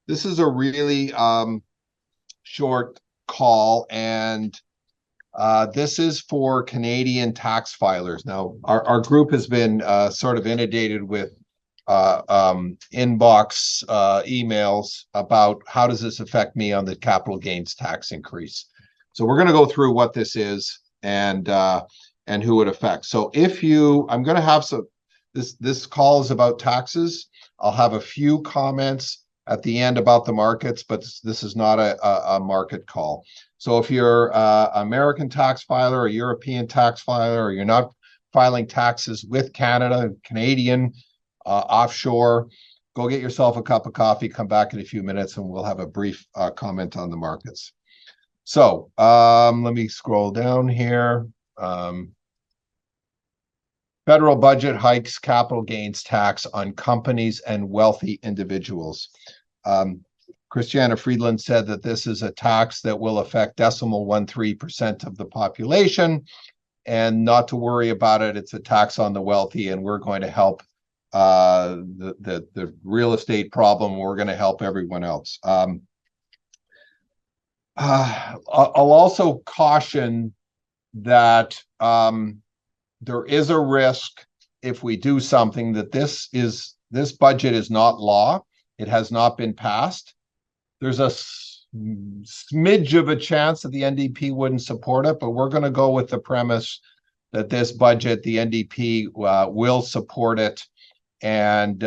this is a really short call, and this is for Canadian tax filers. Now, our group has been sort of inundated with inbox emails about how does this affect me on the capital gains tax increase. So we're going to go through what this is and who it affects. So I'm going to have this call is about taxes. I'll have a few comments at the end about the markets, but this is not a market call. So if you're an American tax filer, a European tax filer, or you're not filing taxes with Canada, Canadian, offshore, go get yourself a cup of coffee, come back in a few minutes, and we'll have a brief comment on the markets. So let me scroll down here. Federal budget hikes capital gains tax on companies and wealthy individuals. Christiana Friedland said that this is a tax that will affect 0.13% of the population, and not to worry about it. It's a tax on the wealthy, and we're going to help the real estate problem. We're going to help everyone else. I'll also caution that there is a risk if we do something that this budget is not law. It has not been passed. There's a smidge of a chance that the NDP wouldn't support it, but we're going to go with the premise that this budget, the NDP will support it, and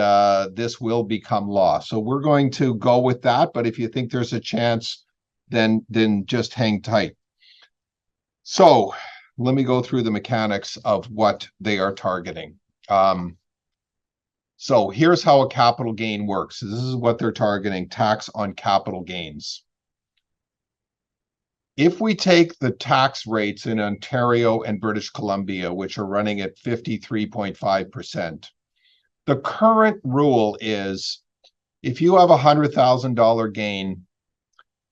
this will become law. So we're going to go with that, but if you think there's a chance, then just hang tight. So let me go through the mechanics of what they are targeting. So here's how a capital gain works. This is what they're targeting, tax on capital gains. If we take the tax rates in Ontario and British Columbia, which are running at 53.5%, the current rule is if you have a $100,000 gain,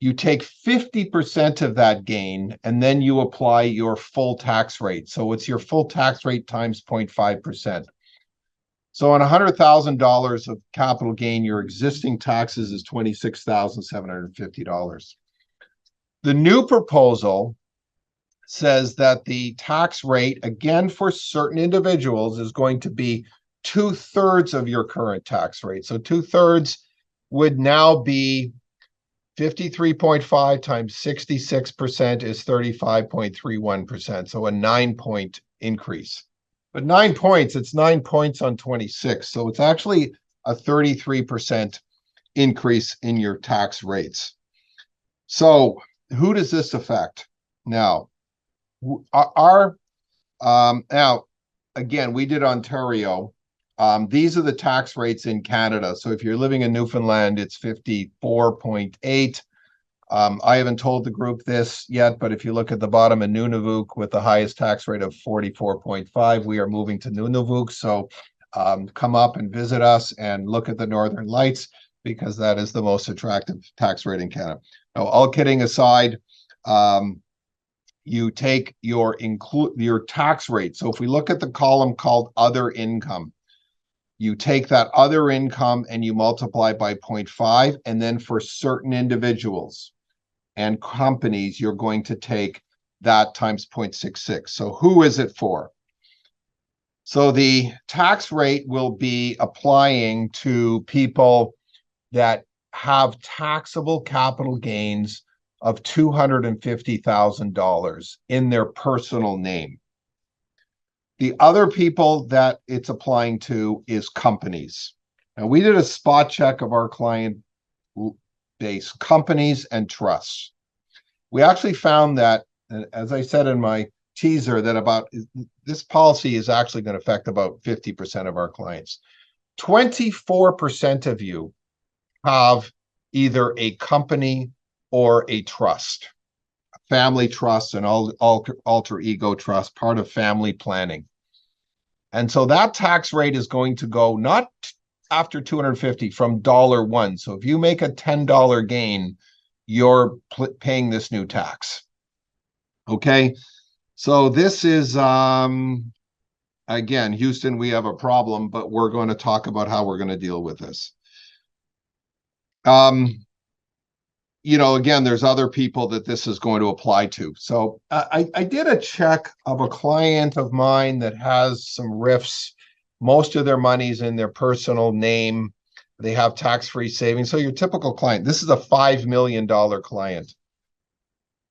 you take 50% of that gain, and then you apply your full tax rate. So it's your full tax rate times 0.5%. So on $100,000 of capital gain, your existing taxes is $26,750. The new proposal says that the tax rate, again, for certain individuals, is going to be 2/3 of your current tax rate. So 2/3 would now be 53.5 times 66% is 35.31%. So a 9-point increase. But 9 points, it's 9 points on 26. So it's actually a 33% increase in your tax rates. So who does this affect? Now, now, again, we did Ontario. These are the tax rates in Canada. So if you're living in Newfoundland, it's 54.8. I haven't told the group this yet, but if you look at the bottom of Nunavut with the highest tax rate of 44.5, we are moving to Nunavut. So come up and visit us and look at the Northern Lights, because that is the most attractive tax rate in Canada. Now, all kidding aside, you take your tax rate. So if we look at the column called other income, you take that other income and you multiply by 0.5, and then for certain individuals and companies, you're going to take that times 0.66. So who is it for? So the tax rate will be applying to people that have taxable capital gains of $250,000 in their personal name. The other people that it's applying to is companies. Now, we did a spot check of our client base, companies and trusts. We actually found that, as I said in my teaser, that this policy is actually going to affect about 50% of our clients. 24% of you have either a company or a trust, a family trust, an alter ego trust, part of family planning. And so that tax rate is going to go not after 250 from $1. So if you make a $10 gain, you're paying this new tax. Okay. So this is, again, Houston, we have a problem, but we're going to talk about how we're going to deal with this. Again, there's other people that this is going to apply to. So I did a check of a client of mine that has some RIFs. Most of their money's in their personal name. They have tax-free savings. So your typical client, this is a $5 million client.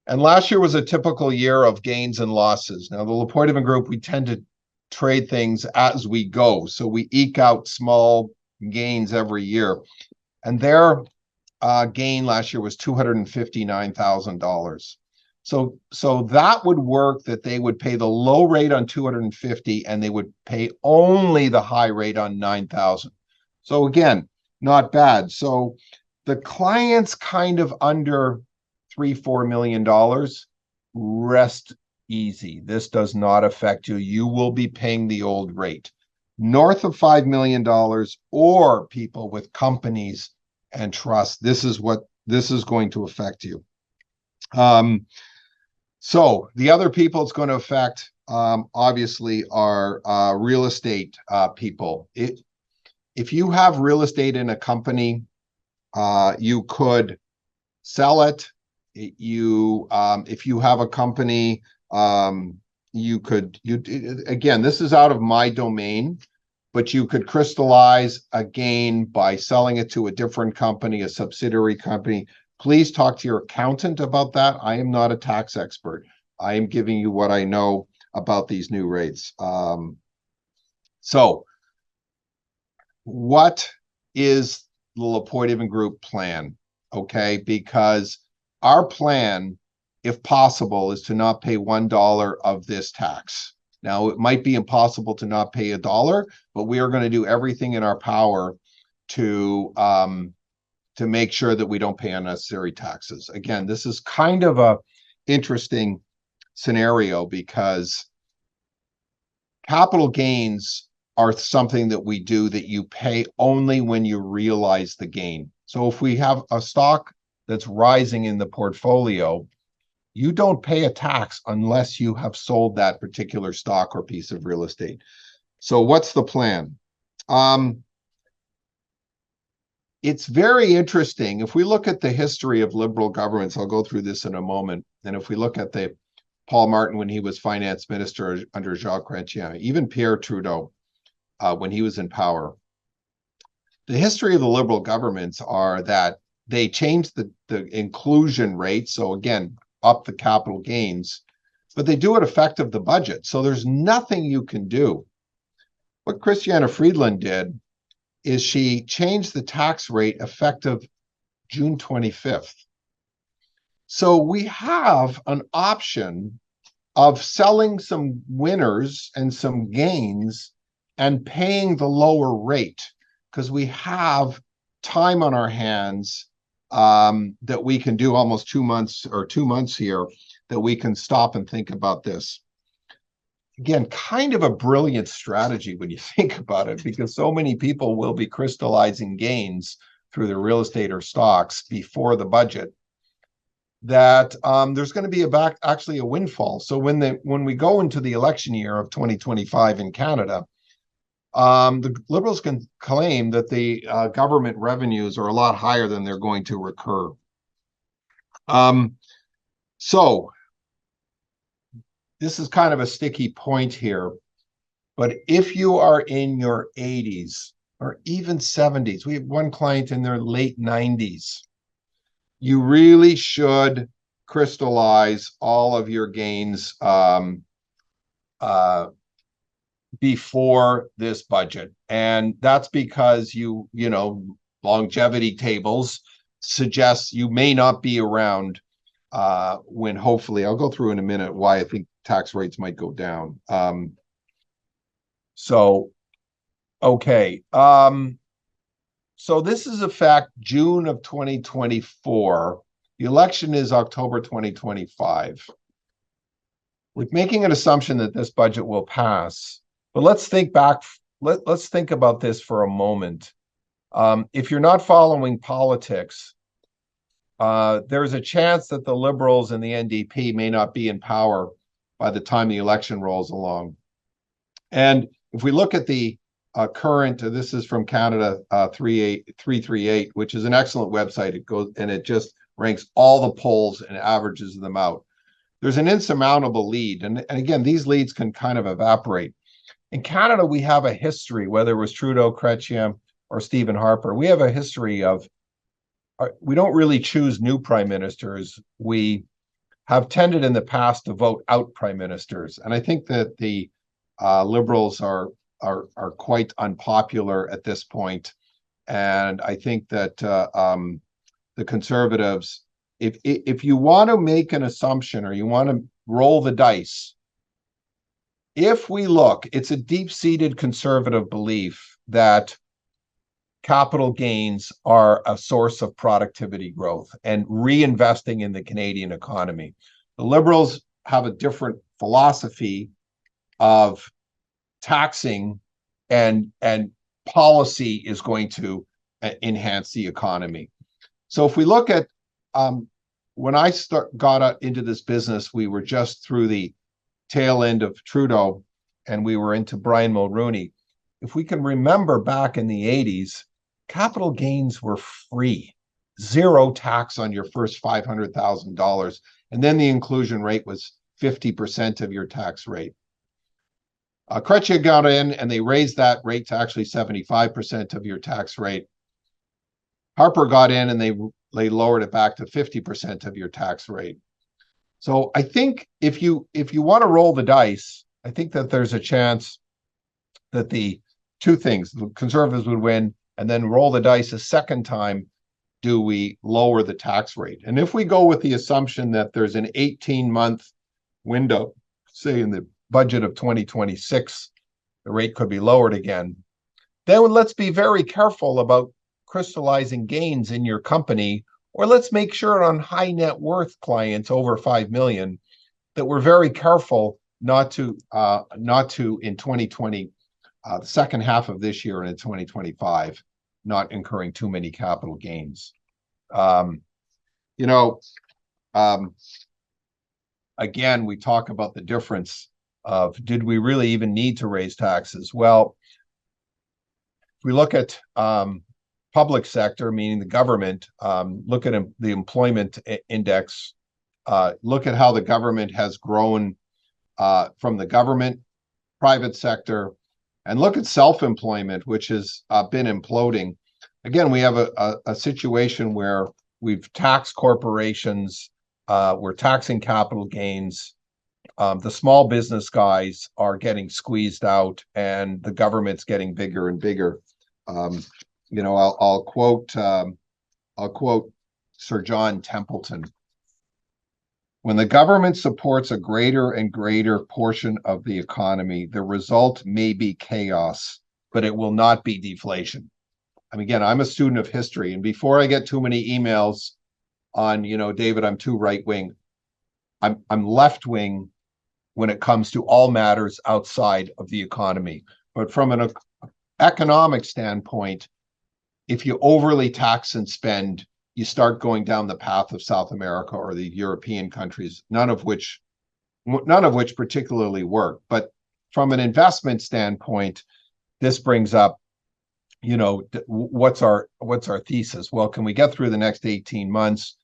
And last year was a typical year of gains and losses. Now, the LePoidevin Group, we tend to trade things as we go. So we eke out small gains every year. And their gain last year was $259,000. So that would work, that they would pay the low rate on 250 and they would pay only the high rate on 9,000. So again, not bad. So the clients kind of under $3-4 million, rest easy. This does not affect you. You will be paying the old rate. North of $5 million, or people with companies and trust, this is going to affect you. So the other people it's going to affect, obviously, are real estate people. If you have real estate in a company, you could sell it. If you have a company, again, this is out of my domain, but you could crystallize a gain by selling it to a different company, a subsidiary company. Please talk to your accountant about that. I am not a tax expert. I am giving you what I know about these new rates. So what is the LePoidevin Group plan? Okay, because our plan, if possible, is to not pay $1 of this tax. Now, it might be impossible to not pay $1, but we are going to do everything in our power to make sure that we don't pay unnecessary taxes. Again, this is kind of a interesting scenario because capital gains are something that we do that you pay only when you realize the gain. So if we have a stock that's rising in the portfolio, you don't pay a tax unless you have sold that particular stock or piece of real estate. So what's the plan? It's very interesting. If we look at the history of liberal governments, I'll go through this in a moment. And if we look at Paul Martin when he was finance minister under Jacques Chrétien, even Pierre Trudeau when he was in power, the history of the liberal governments are that they changed the inclusion rate. So again, up the capital gains, but they do it effective the budget. So there's nothing you can do. What Christiana Friedland did is she changed the tax rate effective June 25th. So we have an option of selling some winners and some gains and paying the lower rate because we have time on our hands that we can do almost 2 months or 2 months here that we can stop and think about this. Again, kind of a brilliant strategy when you think about it, because so many people will be crystallizing gains through their real estate or stocks before the budget that there's going to be actually a windfall. So when we go into the election year of 2025 in Canada, the Liberals can claim that the government revenues are a lot higher than they're going to recur. So this is kind of a sticky point here, but if you are in your 80s or even 70s, we have one client in their late 90s, you really should crystallize all of your gains before this budget. And that's because longevity tables suggest you may not be around when hopefully, I'll go through in a minute why I think tax rates might go down. Okay. So this is a fact, June of 2024. The election is October 2025. We're making an assumption that this budget will pass, but let's think back. Let's think about this for a moment. If you're not following politics, there's a chance that the Liberals and the NDP may not be in power by the time the election rolls along. And if we look at the current, this is from Canada 338, which is an excellent website. It goes and it just ranks all the polls and averages them out. There's an insurmountable lead. And again, these leads can kind of evaporate. In Canada, we have a history, whether it was Trudeau, Chrétien, or Stephen Harper, we have a history of, we don't really choose new prime ministers. We have tended in the past to vote out prime ministers. And I think that the Liberals are quite unpopular at this point. And I think that the Conservatives, if you want to make an assumption or you want to roll the dice, if we look, it's a deep-seated conservative belief that capital gains are a source of productivity growth and reinvesting in the Canadian economy. The Liberals have a different philosophy of taxing, and policy is going to enhance the economy. So if we look at when I got into this business, we were just through the tail end of Trudeau and we were into Brian Mulroney. If we can remember back in the 80s, capital gains were free, zero tax on your first $500,000. And then the inclusion rate was 50% of your tax rate. Chrétien got in and they raised that rate to actually 75% of your tax rate. Harper got in and they lowered it back to 50% of your tax rate. So I think if you want to roll the dice, I think that there's a chance that the two things, the Conservatives would win, and then roll the dice a second time, do we lower the tax rate? And if we go with the assumption that there's an 18-month window, say in the budget of 2026, the rate could be lowered again, then let's be very careful about crystallizing gains in your company, or let's make sure on high net worth clients over 5 million that we're very careful not to in 2020, the second half of this year and in 2025, not incurring too many capital gains. Again, we talk about the difference of, did we really even need to raise taxes? Well, if we look at public sector, meaning the government, look at the employment index, look at how the government has grown from the government, private sector, and look at self-employment, which has been imploding. Again, we have a situation where we've taxed corporations, we're taxing capital gains, the small business guys are getting squeezed out, and the government's getting bigger and bigger. I'll quote Sir John Templeton. When the government supports a greater and greater portion of the economy, the result may be chaos, but it will not be deflation. Again, I'm a student of history, and before I get too many emails on, David, I'm too right-wing, I'm left-wing when it comes to all matters outside of the economy. But from an economic standpoint, if you overly tax and spend, you start going down the path of South America or the European countries, none of which particularly work. But from an investment standpoint, this brings up, what's our thesis? Well, can we get through the next 18 months?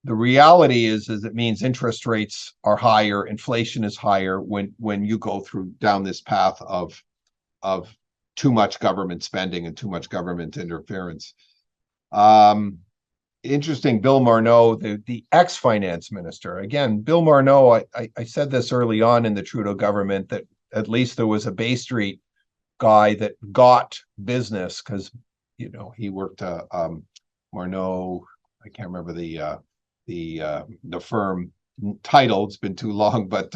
The reality is it means interest rates are higher, inflation is higher when you go down this path of too much government spending and too much government interference. Interesting, Bill Marneau, the ex-finance minister. Again, Bill Marneau, I said this early on in the Trudeau government, that at least there was a Bay Street guy that got business, because, he worked, Marneau, I can't remember the firm title, it's been too long, but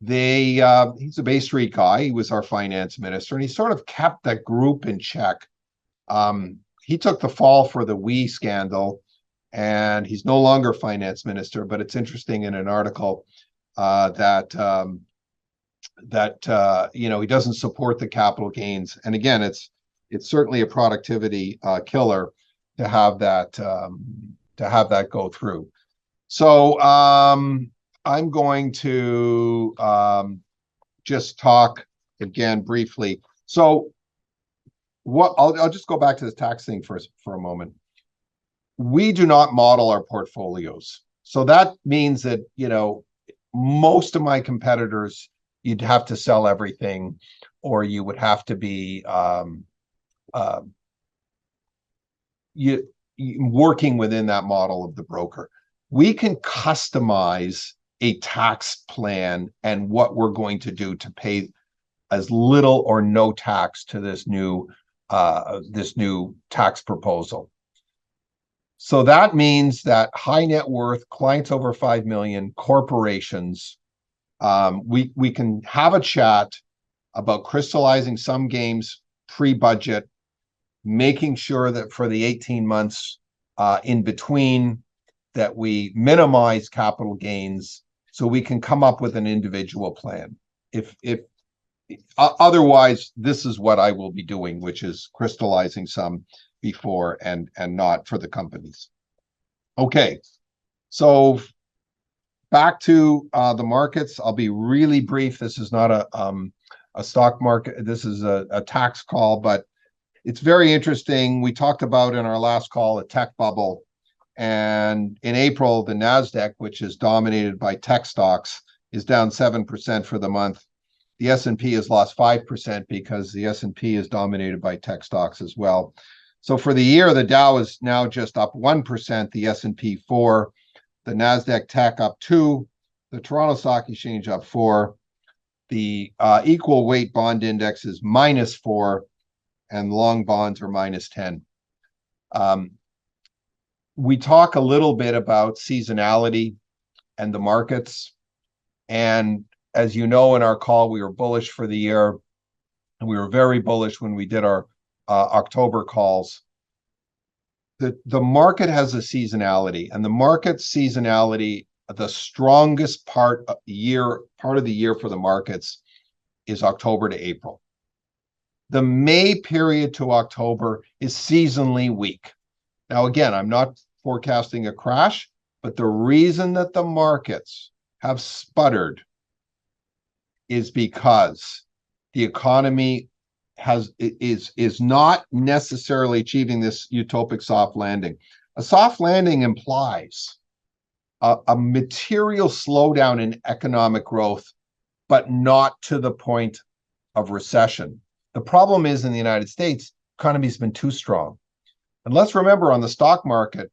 he's a Bay Street guy. He was our finance minister, and he sort of kept that group in check. He took the fall for the WE scandal, and he's no longer finance minister. But it's interesting in an article that he doesn't support the capital gains. And again, it's certainly a productivity killer to have that go through. So I'm going to just talk again briefly. So what I'll just go back to this tax thing for a moment. We do not model our portfolios. So that means that, most of my competitors, you'd have to sell everything, or you would have to be you working within that model of the broker. We can customize a tax plan and what we're going to do to pay as little or no tax to this new tax proposal. So that means that high net worth clients over 5 million, corporations, we can have a chat about crystallizing some gains pre-budget, making sure that for the 18 months in between that we minimize capital gains so we can come up with an individual plan. If otherwise, this is what I will be doing, which is crystallizing some before and not for the companies. Okay, so back to the markets. I'll be really brief. This is not a stock market. This is a tax call, but it's very interesting. We talked about in our last call a tech bubble. And in April, the NASDAQ, which is dominated by tech stocks, is down 7% for the month. The S&P has lost 5% because the S&P is dominated by tech stocks as well. So for the year, the Dow is now just up 1%, the S&P 4%, the NASDAQ tech up 2%, the Toronto Stock Exchange up 4%, the equal weight bond index is -4%, and long bonds are -10%. We talk a little bit about seasonality and the markets. And as you know, in our call, we were bullish for the year, and we were very bullish when we did our October calls. The market has a seasonality, and the market seasonality, the strongest part of the year for the markets is October to April. The May period to October is seasonally weak. Now, again, I'm not forecasting a crash, but the reason that the markets have sputtered is because the economy is not necessarily achieving this utopic soft landing. A soft landing implies a material slowdown in economic growth, but not to the point of recession. The problem is in the United States, the economy's been too strong. And let's remember on the stock market,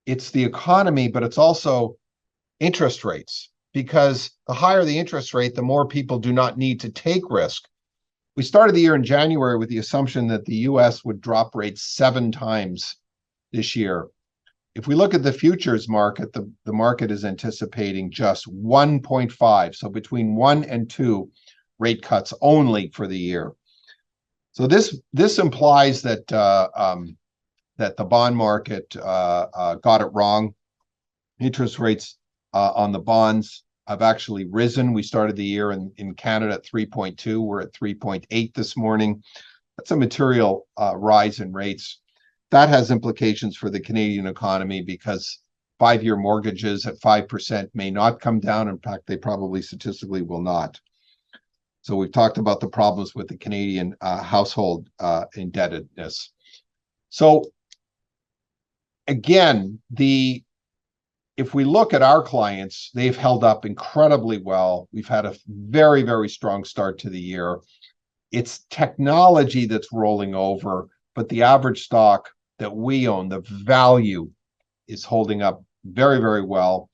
it's the economy, but it's also interest rates, because the higher the interest rate, the more people do not need to take risk. We started the year in January with the assumption that the US would drop rates 7 times this year. If we look at the futures market, the market is anticipating just 1.5, so between 1 and 2 rate cuts only for the year. So this implies that that the bond market got it wrong. Interest rates on the bonds have actually risen. We started the year in Canada at 3.2. We're at 3.8 this morning. That's a material rise in rates. That has implications for the Canadian economy because 5-year mortgages at 5% may not come down. In fact, they probably statistically will not. So we've talked about the problems with the Canadian household indebtedness. So again, if we look at our clients, they've held up incredibly well. We've had a very, very strong start to the year. It's technology that's rolling over, but the average stock that we own, the value, is holding up very, very well.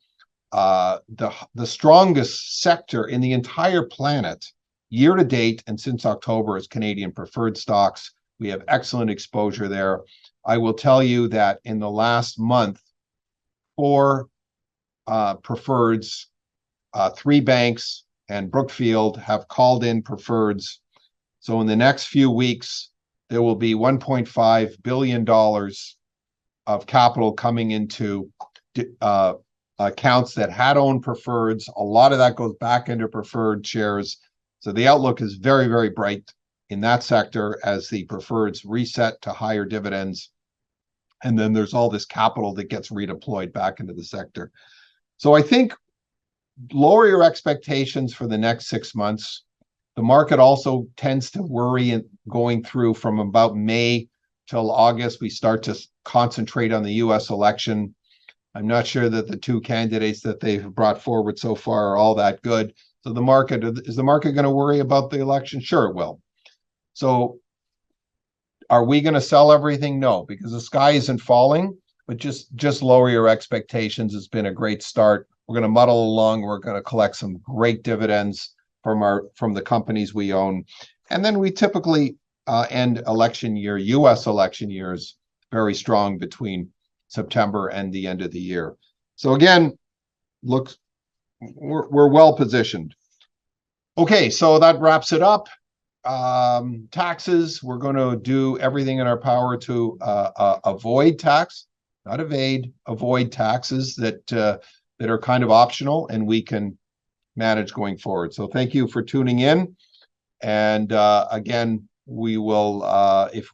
The strongest sector in the entire planet, year to date and since October, is Canadian preferred stocks. We have excellent exposure there. I will tell you that in the last month, 4 preferreds, 3 banks and Brookfield have called in preferreds. So in the next few weeks, there will be $1.5 billion of capital coming into accounts that had owned preferreds. A lot of that goes back into preferred shares. So the outlook is very, very bright in that sector as the preferreds reset to higher dividends. And then there's all this capital that gets redeployed back into the sector. So I think lower your expectations for the next 6 months. The market also tends to worry, and going through from about May till August, we start to concentrate on the US election. I'm not sure that the two candidates that they've brought forward so far are all that good. So the market, is the market going to worry about the election? Sure, it will. So are we going to sell everything? No, because the sky isn't falling, but just lower your expectations. It's been a great start. We're going to muddle along. We're going to collect some great dividends from the companies we own. And then we typically end election year, US election years, very strong between September and the end of the year. So again, we're well positioned. Okay, so that wraps it up. Taxes, we're going to do everything in our power to avoid tax, not evade, avoid taxes that are kind of optional and we can manage going forward. So thank you for tuning in. And again, we will,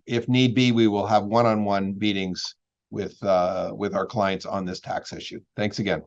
if need be, we will have one-on-one meetings with our clients on this tax issue. Thanks again.